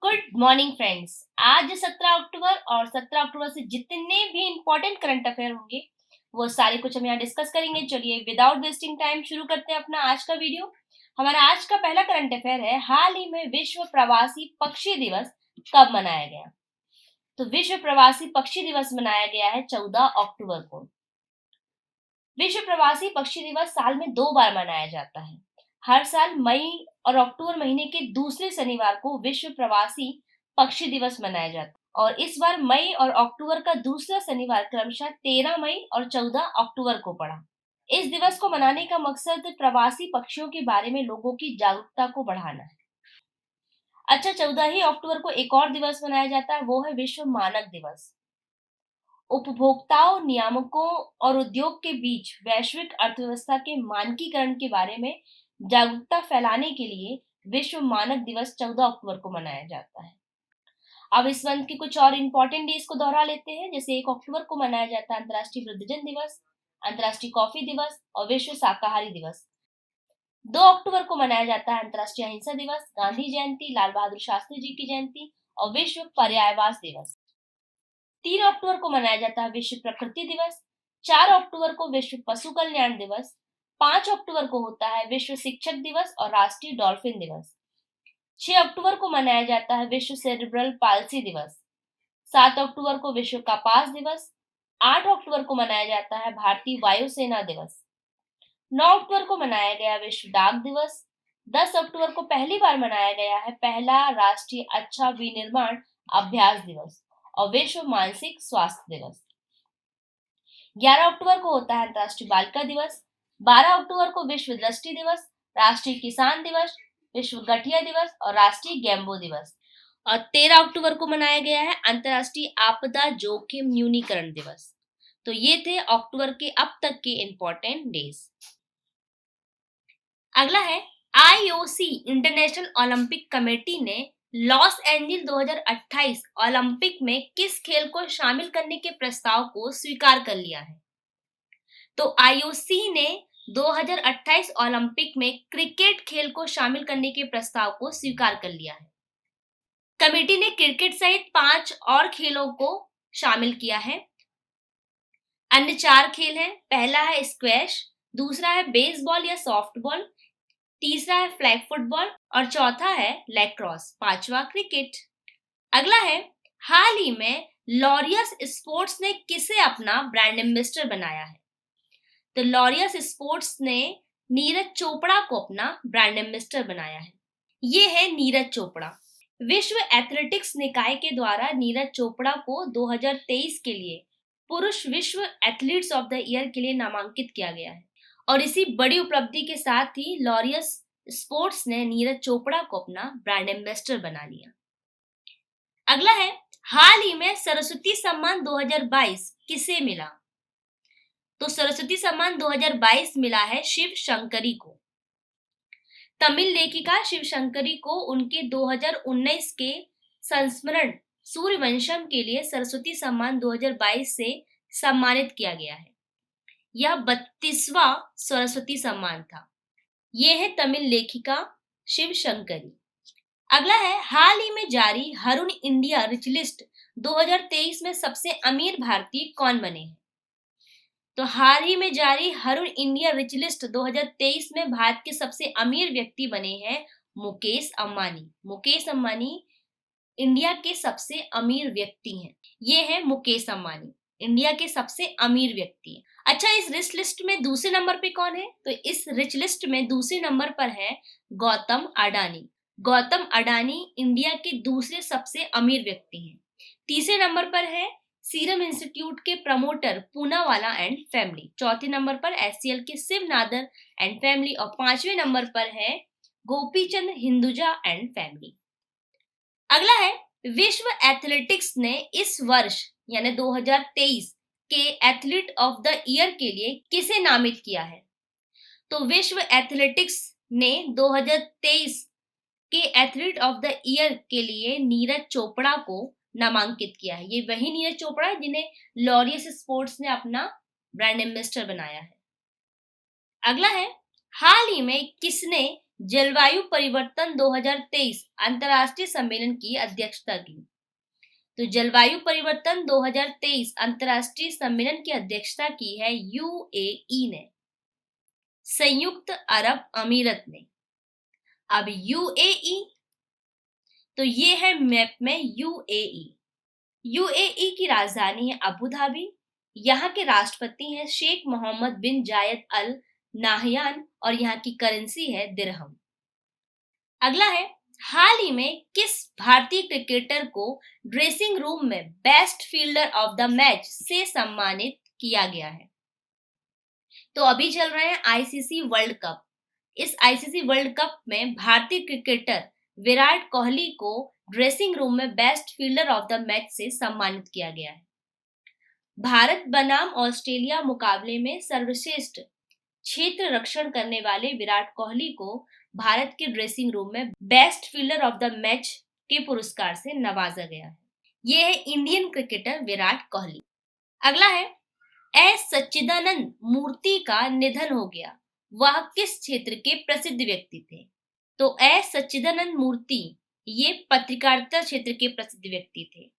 Good morning friends. आज 17 अक्टूबर और 17 अक्टूबर से जितने भी इम्पोर्टेंट करंट अफेयर होंगे वो सारे कुछ हम यहाँ डिस्कस करेंगे। चलिए विदाउट वेस्टिंग टाइम शुरू करते हैं अपना आज का वीडियो। हमारा आज का पहला करंट अफेयर है, हाल ही में विश्व प्रवासी पक्षी दिवस कब मनाया गया? तो विश्व प्रवासी पक्षी दिवस मनाया गया है 14 अक्टूबर को। विश्व प्रवासी पक्षी दिवस साल में 2 बार मनाया जाता है। हर साल मई और अक्टूबर महीने के दूसरे शनिवार को विश्व प्रवासी पक्षी दिवस मनाया जाता है और इस बार मई और अक्टूबर का दूसरा शनिवार क्रमशः 13 मई और 14 अक्टूबर को पड़ा। इस दिवस को मनाने का मकसद प्रवासी पक्षियों के बारे में लोगों की जागरूकता को बढ़ाना है। अच्छा, 14 ही अक्टूबर को एक और दिवस मनाया जाता है, वो है विश्व मानक दिवस। उपभोक्ताओं, नियामकों और उद्योग के बीच वैश्विक अर्थव्यवस्था के मानकीकरण के बारे में जागरूकता फैलाने के लिए विश्व मानक दिवस 14 अक्टूबर को मनाया जाता है। अब इस मंथ के कुछ और इम्पोर्टेंट डेज को दोहरा लेते हैं। जैसे 1 अक्टूबर को मनाया जाता है अंतर्राष्ट्रीय वृद्धजन दिवस, अंतर्राष्ट्रीय कॉफी दिवस और विश्व शाकाहारी दिवस। 2 अक्टूबर को मनाया जाता है अंतर्राष्ट्रीय अहिंसा दिवस, गांधी जयंती, लाल बहादुर शास्त्री जी की जयंती और विश्व पर्यायवास दिवस। 3 अक्टूबर को मनाया जाता है विश्व प्रकृति दिवस। 4 अक्टूबर को विश्व पशु कल्याण दिवस। 5 अक्टूबर को होता है विश्व शिक्षक दिवस और राष्ट्रीय डॉल्फिन दिवस। 6 अक्टूबर को मनाया जाता है विश्व सेरेब्रल पाल्सी दिवस। 7 अक्टूबर को विश्व कपास दिवस। 8 अक्टूबर को मनाया जाता है भारतीय वायुसेना दिवस। 9 अक्टूबर को मनाया गया विश्व डाक दिवस। 10 अक्टूबर को पहली बार मनाया गया है पहला राष्ट्रीय अच्छा विनिर्माण अभ्यास दिवस और विश्व मानसिक स्वास्थ्य दिवस। 11 अक्टूबर को होता है अंतर्राष्ट्रीय बालिका दिवस। 12 अक्टूबर को विश्व दृष्टि दिवस, राष्ट्रीय किसान दिवस, विश्व गठिया दिवस और राष्ट्रीय गैम्बो दिवस। और 13 अक्टूबर को मनाया गया है अंतर्राष्ट्रीय आपदा जोखिम न्यूनीकरण दिवस। तो ये थे अक्टूबर के अब तक के इम्पोर्टेंट डेज। अगला है IOC इंटरनेशनल ओलंपिक कमेटी ने लॉस एंजिल्स 2028 ओलंपिक में किस खेल को शामिल करने के प्रस्ताव को स्वीकार कर लिया है? तो IOC ने 2028 ओलंपिक में क्रिकेट खेल को शामिल करने के प्रस्ताव को स्वीकार कर लिया है। कमेटी ने क्रिकेट सहित 5 और खेलों को शामिल किया है। अन्य 4 खेल हैं। पहला है स्क्वैश, दूसरा है बेसबॉल या सॉफ्टबॉल, तीसरा है फ्लैग फुटबॉल और चौथा है लैक्रोस, 5वां क्रिकेट। अगला है, हाल ही में लॉरियस स्पोर्ट्स ने किसे अपना ब्रांड एम्बेसडर बनाया है? तो लॉरियस स्पोर्ट्स ने नीरज चोपड़ा को अपना ब्रांड एम्बेसडर बनाया है। ये है नीरज चोपड़ा। विश्व एथलेटिक्स निकाय के द्वारा नीरज चोपड़ा को 2023 के लिए पुरुष विश्व एथलीट्स ऑफ द ईयर के लिए नामांकित किया गया है और इसी बड़ी उपलब्धि के साथ ही लॉरियस स्पोर्ट्स ने नीरज चोपड़ा को अपना ब्रांड एम्बेसडर बना लिया। अगला है, हाल ही में सरस्वती सम्मान 2022 किसे मिला? तो सरस्वती सम्मान 2022 मिला है शिव शंकरी को। तमिल लेखिका शिव शंकरी को उनके 2019 के संस्मरण सूर्यवंशम के लिए सरस्वती सम्मान 2022 से सम्मानित किया गया है। यह 32वां सरस्वती सम्मान था। यह है तमिल लेखिका शिव शंकरी। अगला है, हाल ही में जारी हरुण इंडिया रिच लिस्ट 2023 में सबसे अमीर भारतीय कौन बने हैं? तो हाल ही में जारी हरुण इंडिया रिच लिस्ट 2023 में भारत के सबसे अमीर व्यक्ति बने हैं मुकेश अंबानी। मुकेश अंबानी इंडिया के सबसे अमीर व्यक्ति हैं। ये है मुकेश अंबानी, इंडिया के सबसे अमीर व्यक्ति हैं। अच्छा, इस रिच लिस्ट में दूसरे नंबर पे कौन है? तो इस रिच लिस्ट में दूसरे नंबर पर है गौतम अडानी। गौतम अडानी इंडिया के दूसरे सबसे अमीर व्यक्ति हैं। तीसरे नंबर पर है सीरम इंस्टीट्यूट के प्रमोटर पूनावाला एंड फैमिली। चौथे नंबर पर HCL के शिव नादर एंड फैमिली और 5वें नंबर पर है गोपीचंद हिंदुजा एंड फैमिली। अगला है, विश्व एथलेटिक्स ने इस वर्ष यानी 2023 के एथलीट ऑफ द ईयर के लिए किसे नामित किया है? तो विश्व एथलेटिक्स ने 2023 के एथलीट ऑफ द ईयर के लिए नीरज चोपड़ा को नामांकित किया है। ये वही नीरज चोपड़ा है जिन्हें लॉरियस स्पोर्ट्स ने अपना ब्रांड एम्बेसडर बनाया है। अगला है, हाल ही में किसने जलवायु परिवर्तन 2023 अंतर्राष्ट्रीय सम्मेलन की अध्यक्षता की? तो जलवायु परिवर्तन 2023 अंतर्राष्ट्रीय सम्मेलन की अध्यक्षता की है यूएई ने, संयुक्त अरब अमीरत ने। अब यूएई, तो ये है मैप में यूएई। यूएई की राजधानी है अबू धाबी। यहाँ के राष्ट्रपति हैं शेख मोहम्मद बिन जायद अल नाहयान और यहाँ की करेंसी है दिरहम। अगला है, हाल ही में किस भारतीय क्रिकेटर को ड्रेसिंग रूम में best fielder of the match से सम्मानित किया गया है? तो अभी चल रहे हैं आईसीसी वर्ल्ड कप। इस आईसीसी वर्ल्ड कप में भारतीय क्रिकेटर विराट कोहली को ड्रेसिंग रूम में best fielder of the match से सम्मानित किया गया है। भारत बनाम ऑस्ट्रेलिया मुकाबले में सर्वश्रेष्ठ क्षेत्र रक्षण करने वाले विराट कोहली को भारत के ड्रेसिंग रूम में best fielder of the match के पुरस्कार से नवाजा गया है। ये है इंडियन क्रिकेटर विराट कोहली। अगला है, एस सच्चिदानंद मूर्ति का निधन हो गया, वह किस क्षेत्र के प्रसिद्ध व्यक्ति थे? तो एस सच्चिदानंद मूर्ति ये पत्रकारिता क्षेत्र के प्रसिद्ध व्यक्ति थे।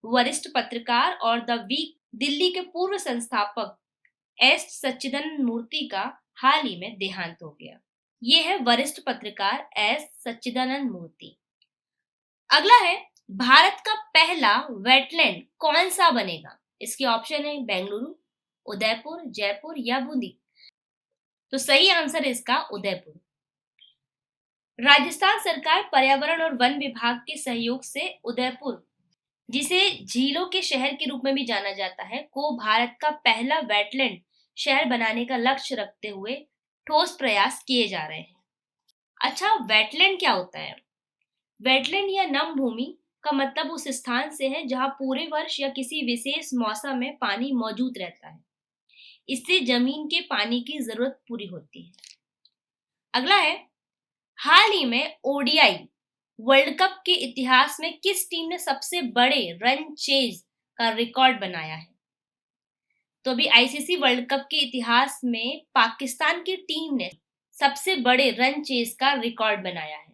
वरिष्ठ पत्रकार और द वीक दिल्ली के पूर्व संस्थापक एस सच्चिदानंद मूर्ति का हाल ही में देहांत हो गया। ये है वरिष्ठ पत्रकार एस सच्चिदानंद मूर्ति। अगला है, भारत का पहला वेटलैंड कौन सा बनेगा? इसके ऑप्शन है बेंगलुरु, उदयपुर, जयपुर या बूंदी। तो सही आंसर है इसका उदयपुर। राजस्थान सरकार पर्यावरण और वन विभाग के सहयोग से उदयपुर, जिसे झीलों के शहर के रूप में भी जाना जाता है, को भारत का पहला वेटलैंड शहर बनाने का लक्ष्य रखते हुए ठोस प्रयास किए जा रहे हैं। अच्छा, वेटलैंड क्या होता है? वेटलैंड या नम भूमि का मतलब उस स्थान से है जहां पूरे वर्ष या किसी विशेष मौसम में पानी मौजूद रहता है। इससे जमीन के पानी की जरूरत पूरी होती है। अगला है, हाल ही में ओडीआई वर्ल्ड कप के इतिहास में किस टीम ने सबसे बड़े रन चेज का रिकॉर्ड बनाया है? तो अभी आईसीसी वर्ल्ड कप के इतिहास में पाकिस्तान की टीम ने सबसे बड़े रन चेज का रिकॉर्ड बनाया है।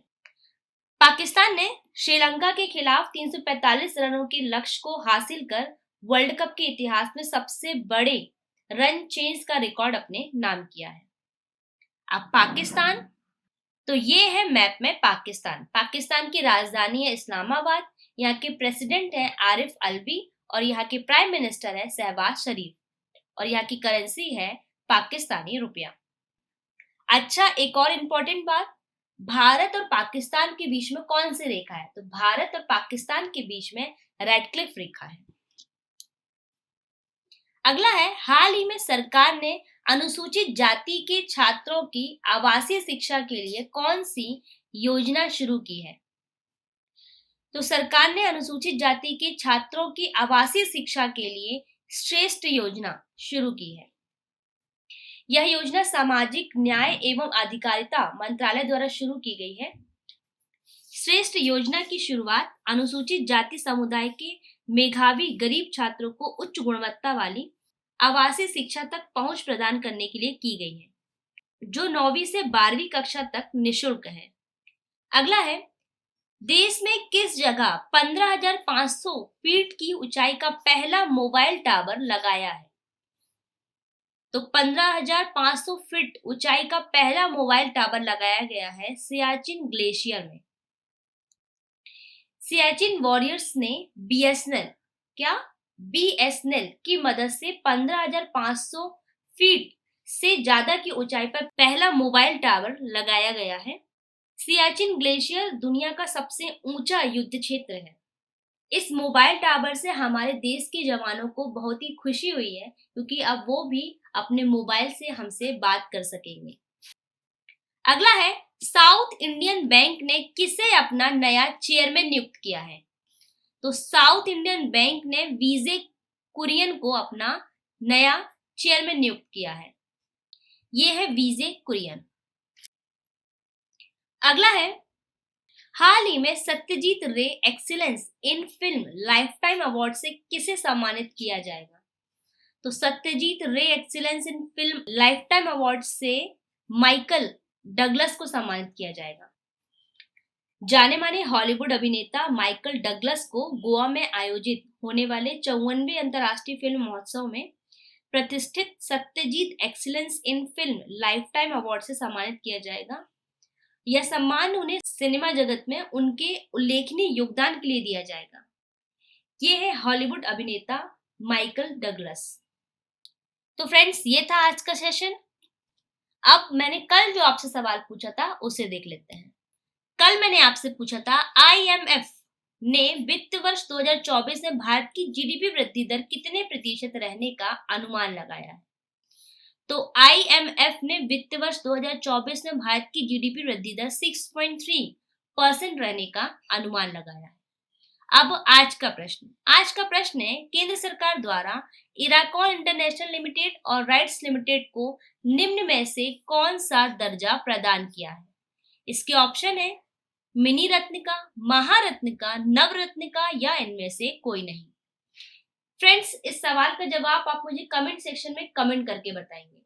पाकिस्तान ने श्रीलंका के खिलाफ 345 रनों के लक्ष्य को हासिल कर वर्ल्ड कप के इतिहास में सबसे बड़े रन चेज का रिकॉर्ड अपने नाम किया है। अब पाकिस्तान, तो ये है मैप में पाकिस्तान। पाकिस्तान की राजधानी है इस्लामाबाद, यहाँ के प्रेसिडेंट है आरिफ अलवी और यहाँ के प्राइम मिनिस्टर है शहबाज शरीफ और यहाँ की करेंसी है पाकिस्तानी रुपया। अच्छा, एक और इम्पोर्टेंट बात, भारत और पाकिस्तान के बीच में कौन सी रेखा है? तो भारत और पाकिस्तान के बीच में रेडक्लिफ रेखा है। अगला है, हाल ही में सरकार ने अनुसूचित जाति के छात्रों की आवासीय शिक्षा के लिए कौन सी योजना शुरू की है? तो सरकार ने अनुसूचित जाति के छात्रों की आवासीय शिक्षा के लिए श्रेष्ठ योजना शुरू की है। यह योजना सामाजिक न्याय एवं अधिकारिता मंत्रालय द्वारा शुरू की गई है। श्रेष्ठ योजना की शुरुआत अनुसूचित जाति समुदाय के मेधावी गरीब छात्रों को उच्च गुणवत्ता वाली आवासीय शिक्षा तक पहुंच प्रदान करने के लिए की गई है, जो 9वीं से 12वीं कक्षा तक निःशुल्क है। अगला है, देश में किस जगह 15,500 फीट की ऊंचाई का पहला मोबाइल टावर लगाया है? तो 15,500 फीट ऊंचाई का पहला मोबाइल टावर लगाया गया है सियाचिन ग्लेशियर में। सियाचिन वॉरियर्स ने बीएसएनएल की मदद से 15,500 फीट से ज्यादा की ऊंचाई पर पहला मोबाइल टावर लगाया गया है। सियाचिन ग्लेशियर दुनिया का सबसे ऊंचा युद्ध क्षेत्र है। इस मोबाइल टावर से हमारे देश के जवानों को बहुत ही खुशी हुई है, क्योंकि अब वो भी अपने मोबाइल से हमसे बात कर सकेंगे। अगला है, साउथ इंडियन बैंक ने किसे अपना नया चेयरमैन नियुक्त किया है? तो साउथ इंडियन बैंक ने विजय कुरियन को अपना नया चेयरमैन नियुक्त किया है। ये है विजय कुरियन। अगला है, हाल ही में सत्यजीत रे excellence in film life time award से किसे सम्मानित किया जाएगा? तो सत्यजीत रे excellence in film life time award से माइकल डगलस को सम्मानित किया जाएगा। जाने माने हॉलीवुड अभिनेता माइकल डगलस को गोवा में आयोजित होने वाले 54वें अंतर्राष्ट्रीय फिल्म महोत्सव में प्रतिष्ठित Satyajit excellence in film lifetime award से सम्मानित किया जाएगा। यह सम्मान उन्हें सिनेमा जगत में उनके उल्लेखनीय योगदान के लिए दिया जाएगा। ये है हॉलीवुड अभिनेता माइकल डगलस। तो फ्रेंड्स, ये था आज का सेशन। अब मैंने कल जो आपसे सवाल पूछा था उसे देख लेते हैं। कल मैंने आपसे पूछा था आईएमएफ ने वित्त वर्ष 2024 में भारत की जीडीपी वृद्धि दर कितने प्रतिशत रहने का अनुमान लगाया है। तो आईएमएफ ने वित्त वर्ष 2024 में भारत की जीडीपी वृद्धि दर 6.3% रहने का अनुमान लगाया है। अब आज का प्रश्न है, केंद्र सरकार द्वारा इराकॉन इंटरनेशनल लिमिटेड और राइट्स लिमिटेड को निम्न में से कौन सा दर्जा प्रदान किया है। इसके ऑप्शन है मिनी रत्निका, महारत्निका, नवरत्निका या इनमें से कोई नहीं। फ्रेंड्स, इस सवाल का जवाब आप मुझे कमेंट सेक्शन में कमेंट करके बताएंगे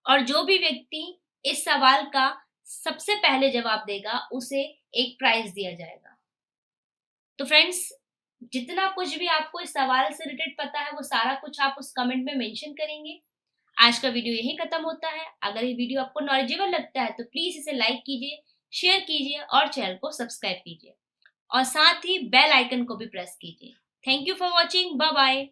और जो भी व्यक्ति इस सवाल का सबसे पहले जवाब देगा उसे एक प्राइज दिया जाएगा। तो फ्रेंड्स, जितना कुछ भी आपको इस सवाल से रिलेटेड पता है वो सारा कुछ आप उस कमेंट में मेंशन करेंगे। आज का वीडियो यही खत्म होता है। अगर ये वीडियो आपको नॉलेजेबल लगता है तो प्लीज इसे लाइक कीजिए, शेयर कीजिए और चैनल को सब्सक्राइब कीजिए और साथ ही बेल आइकन को भी प्रेस कीजिए। Thank you for watching. Bye bye.